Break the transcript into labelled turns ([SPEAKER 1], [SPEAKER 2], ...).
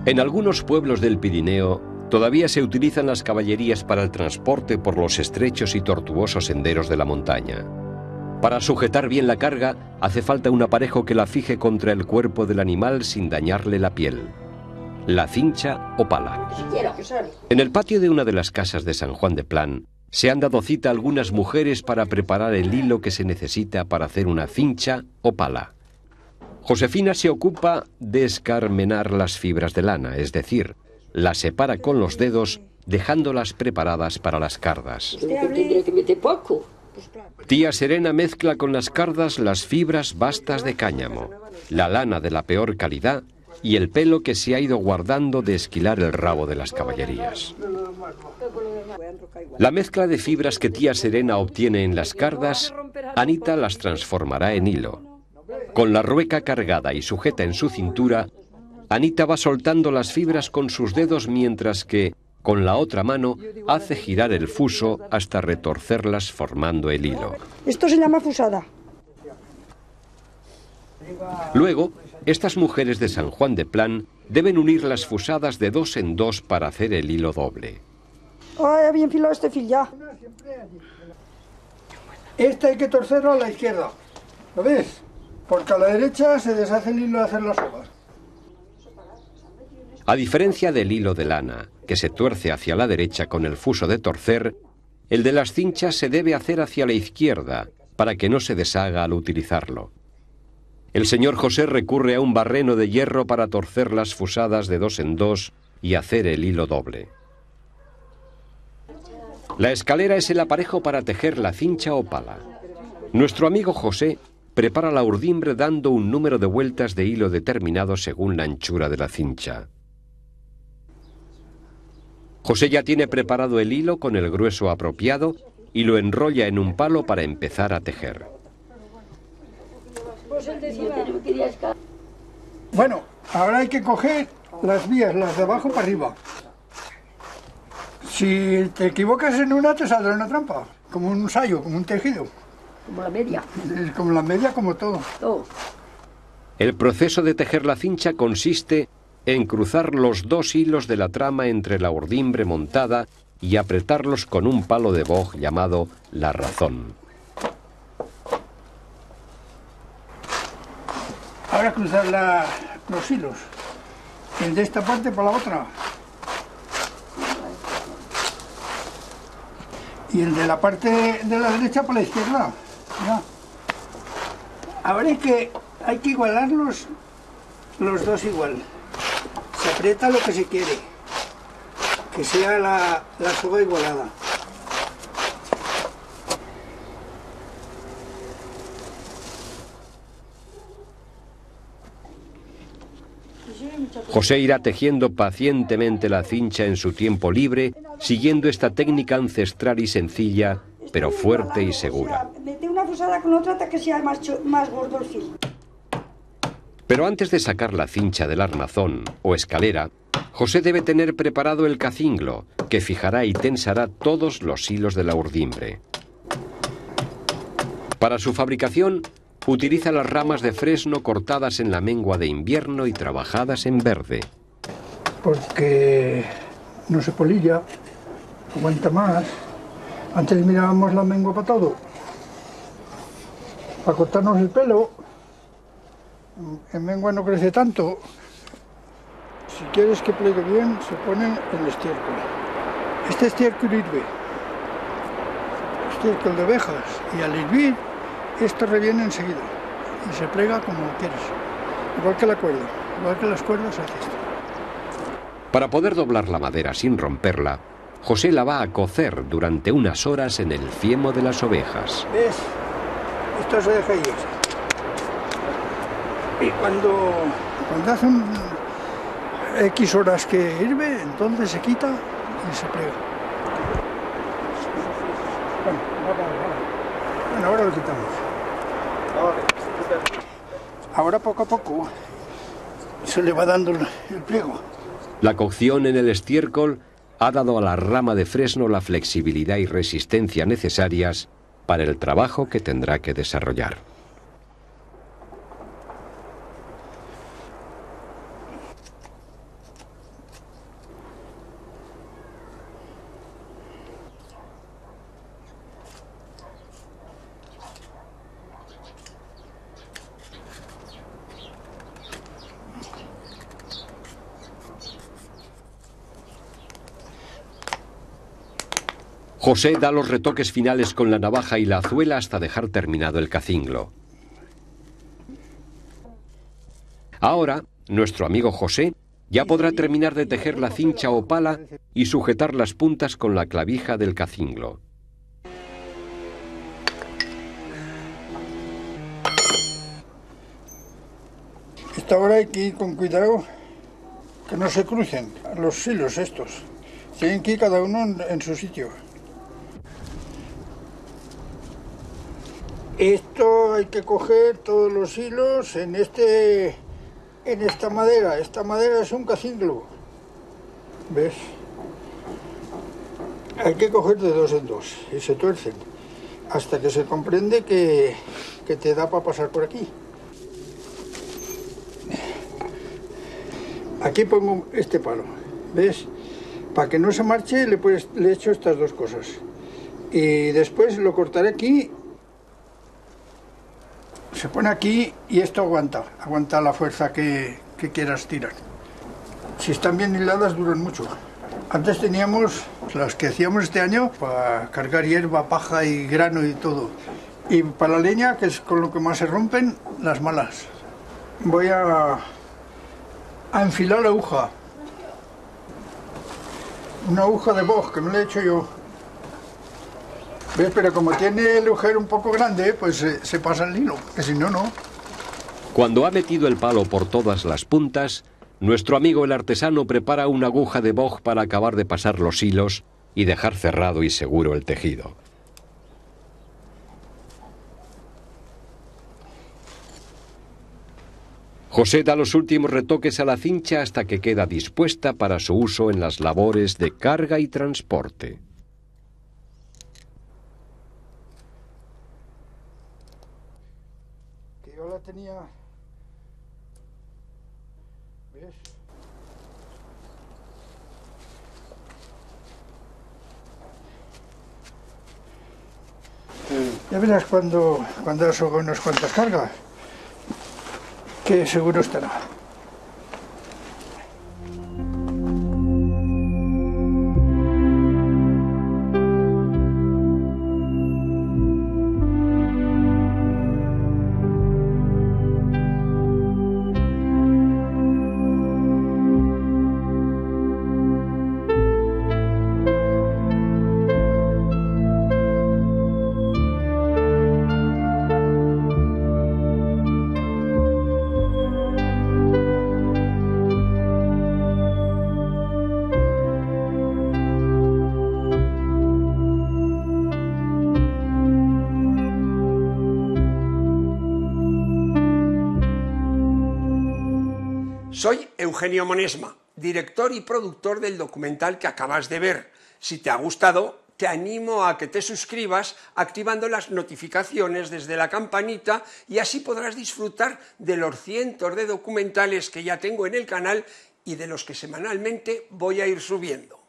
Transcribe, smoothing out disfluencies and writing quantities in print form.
[SPEAKER 1] En algunos pueblos del Pirineo todavía se utilizan las caballerías para el transporte por los estrechos y tortuosos senderos de la montaña. Para sujetar bien la carga hace falta un aparejo que la fije contra el cuerpo del animal sin dañarle la piel. La cincha o pala. En el patio de una de las casas de San Juan de Plan se han dado cita a algunas mujeres para preparar el hilo que se necesita para hacer una cincha o pala. Josefina se ocupa de escarmenar las fibras de lana, es decir, las separa con los dedos dejándolas preparadas para las cardas. Tía Serena mezcla con las cardas las fibras bastas de cáñamo, la lana de la peor calidad y el pelo que se ha ido guardando de esquilar el rabo de las caballerías. La mezcla de fibras que tía Serena obtiene en las cardas, Anita las transformará en hilo. Con la rueca cargada y sujeta en su cintura, Anita va soltando las fibras con sus dedos mientras que, con la otra mano, hace girar el fuso hasta retorcerlas formando el hilo.
[SPEAKER 2] Esto se llama fusada.
[SPEAKER 1] Luego, estas mujeres de San Juan de Plan deben unir las fusadas de 2 en 2 para hacer el hilo doble.
[SPEAKER 2] Ay, bien filado este fil ya.
[SPEAKER 3] Este hay que torcerlo a la izquierda. ¿Lo ves? Porque a la derecha se deshace el hilo de hacer las sogas.
[SPEAKER 1] A diferencia del hilo de lana, que se tuerce hacia la derecha con el fuso de torcer, el de las cinchas se debe hacer hacia la izquierda, para que no se deshaga al utilizarlo. El señor José recurre a un barreno de hierro para torcer las fusadas de 2 en 2 y hacer el hilo doble. La escalera es el aparejo para tejer la cincha o pala. Nuestro amigo José prepara la urdimbre dando un número de vueltas de hilo determinado según la anchura de la cincha. José ya tiene preparado el hilo con el grueso apropiado y lo enrolla en un palo para empezar a tejer.
[SPEAKER 3] Bueno, ahora hay que coger las vías, las de abajo para arriba. Si te equivocas en una, te saldrá una trampa, como un sayo, como un tejido.
[SPEAKER 2] Como la media.
[SPEAKER 3] Como la media, como todo.
[SPEAKER 1] El proceso de tejer la cincha consiste en cruzar los 2 hilos de la trama entre la urdimbre montada y apretarlos con un palo de boj llamado la razón.
[SPEAKER 3] Ahora cruzar los hilos, el de esta parte para la otra. Y el de la parte de la derecha para la izquierda. Ya. Ahora hay que igualarlos los dos igual. Se aprieta lo que se quiere, que sea la soga igualada.
[SPEAKER 1] José irá tejiendo pacientemente la cincha en su tiempo libre, siguiendo esta técnica ancestral y sencilla, pero fuerte y segura.
[SPEAKER 2] Mete una fusada con otra hasta que sea más gordo el fil.
[SPEAKER 1] Pero antes de sacar la cincha del armazón o escalera, José debe tener preparado el cacinglo, que fijará y tensará todos los hilos de la urdimbre. Para su fabricación, utiliza las ramas de fresno cortadas en la mengua de invierno y trabajadas en verde.
[SPEAKER 3] Porque no se polilla, aguanta más. Antes mirábamos la mengua para todo. Para cortarnos el pelo, en mengua no crece tanto. Si quieres que plegue bien, se pone el estiércol. Este estiércol hirve. Estiércol de ovejas. Y al hervir, esto reviene enseguida. Y se plega como quieres. Igual que la cuerda. Igual que las cuerdas hace esto.
[SPEAKER 1] Para poder doblar la madera sin romperla, José la va a cocer durante unas horas en el fiemo de las ovejas.
[SPEAKER 3] ¿Ves? Esto se deja ahí. Y cuando hacen X horas que hirve, entonces se quita y se plega. Bueno, ahora lo quitamos. Ahora poco a poco se le va dando el pliego.
[SPEAKER 1] La cocción en el estiércol ha dado a la rama de fresno la flexibilidad y resistencia necesarias para el trabajo que tendrá que desarrollar. José da los retoques finales con la navaja y la azuela hasta dejar terminado el cacinglo. Ahora, nuestro amigo José ya podrá terminar de tejer la cincha o pala y sujetar las puntas con la clavija del cacinglo.
[SPEAKER 3] Esta hora hay que ir con cuidado que no se crucen los hilos estos. Tienen que ir cada uno en su sitio. Esto hay que coger todos los hilos en esta madera. Esta madera es un cacinglo. ¿Ves? Hay que coger de dos en dos y se tuercen hasta que se comprende que te da para pasar por aquí. Aquí pongo este palo, ¿ves? Para que no se marche le he hecho estas dos cosas. Y después lo cortaré aquí. Se pone aquí y esto aguanta la fuerza que quieras tirar. Si están bien hiladas duran mucho. Antes teníamos las que hacíamos este año para cargar hierba, paja y grano y todo. Y para la leña, que es con lo que más se rompen, las malas. Voy a enfilar la aguja. Una aguja de Bosch que me la he hecho yo. ¿Ves? Pero como tiene el agujero un poco grande, pues se pasa el hilo, que si no, no.
[SPEAKER 1] Cuando ha metido el palo por todas las puntas, nuestro amigo el artesano prepara una aguja de Bosch para acabar de pasar los hilos y dejar cerrado y seguro el tejido. José da los últimos retoques a la cincha hasta que queda dispuesta para su uso en las labores de carga y transporte.
[SPEAKER 3] Que yo la tenía... ¿Ves? Ya verás cuando eso con unas cuantas cargas, que seguro estará.
[SPEAKER 4] Soy Eugenio Monesma, director y productor del documental que acabas de ver. Si te ha gustado, te animo a que te suscribas activando las notificaciones desde la campanita y así podrás disfrutar de los cientos de documentales que ya tengo en el canal y de los que semanalmente voy a ir subiendo.